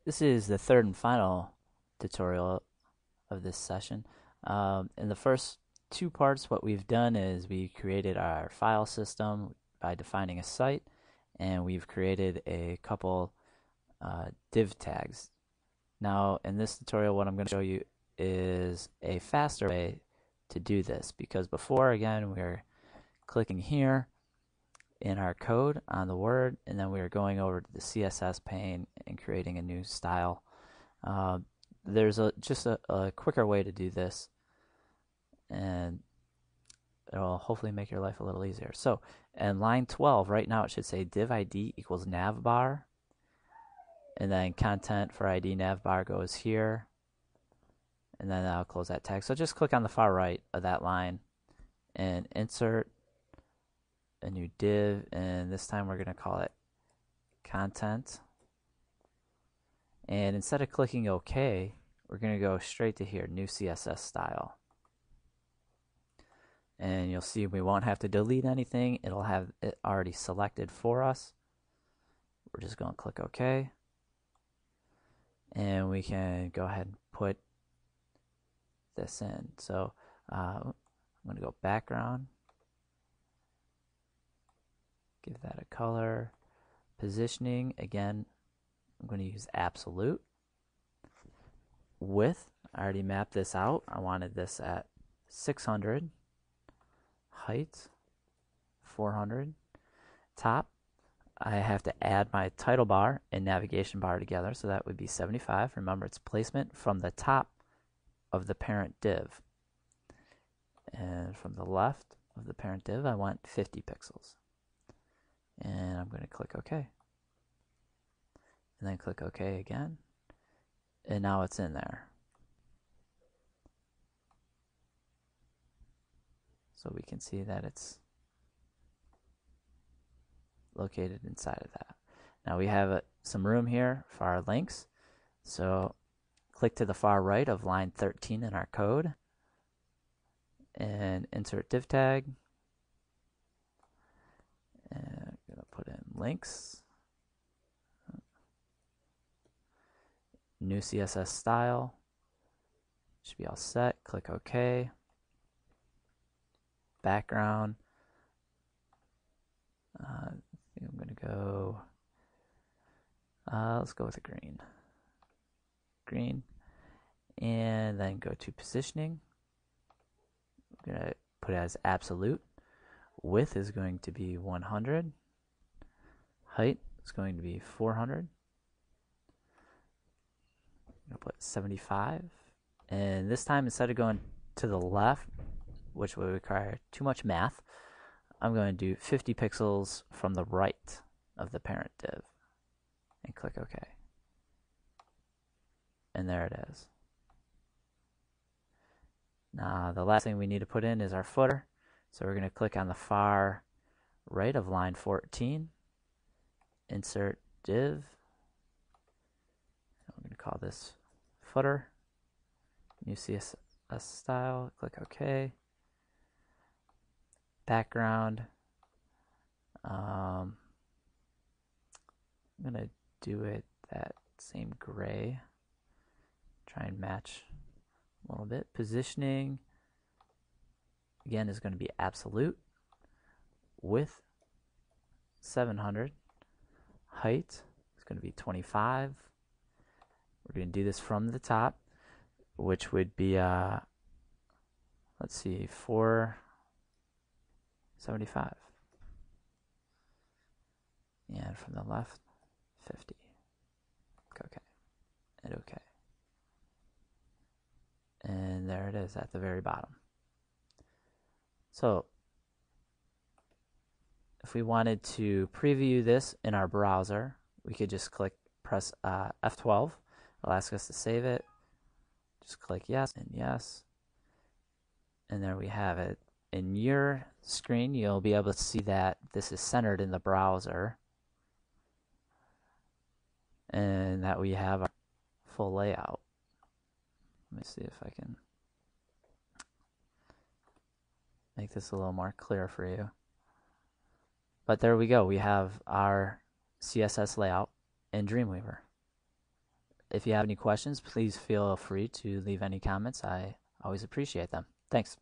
This is the third and final tutorial of this session. In the first two parts, what we've done is we created our file system by defining a site, and we've created a couple div tags. Now, in this tutorial, what I'm going to show you is a faster way to do this, because before, again, we're clicking here in our code on the word, and then we are going over to the CSS pane and creating a new style. There's just a quicker way to do this, and it'll hopefully make your life a little easier. So in line 12, right now it should say div ID equals navbar, and then content for ID navbar goes here, and then I'll close that tag. So just click on the far right of that line and insert a new div, and this time we're going to call it content. And instead of clicking OK, we're going to go straight to here, new CSS style. And you'll see we won't have to delete anything. It'll have it already selected for us. We're just going to click OK. And we can go ahead and put this in. So I'm going to go background. Give that a color. Positioning, again, I'm going to use absolute. Width, I already mapped this out. I wanted this at 600. Height, 400. Top, I have to add my title bar and navigation bar together, so that would be 75. Remember, it's placement from the top of the parent div. And from the left of the parent div, I want 50 pixels. And I'm going to click OK. And then click OK again. And now it's in there. So we can see that it's located inside of that. Now we have some room here for our links. So click to the far right of line 13 in our code and insert div tag. And I'm going to put in links. New CSS style. Should be all set. Click OK. Background. I think I'm going to go, let's go with a green. Green. And then go to positioning. I'm going to put it as absolute. Width is going to be 100. Height is going to be 400. I'm going to put 75. And this time, instead of going to the left, which would require too much math, I'm going to do 50 pixels from the right of the parent div. And click OK. And there it is. Now, the last thing we need to put in is our footer. So we're going to click on the far right of line 14, insert div. I'm going to call this footer, new CSS style, click OK. Background, I'm going to do it that same gray, try and match a little bit. Positioning, again, is going to be absolute. Width, 700. Height is going to be 25. We're going to do this from the top, which would be, let's see, 475. And from the left, 50. Okay. And OK. And there it is at the very bottom. So if we wanted to preview this in our browser, we could just press F12. It'll ask us to save it. Just click yes and yes. And there we have it. In your screen, you'll be able to see that this is centered in the browser, and that we have our full layout. Let me see if I can make this a little more clear for you. But there we go. We have our CSS layout in Dreamweaver. If you have any questions, please feel free to leave any comments. I always appreciate them. Thanks.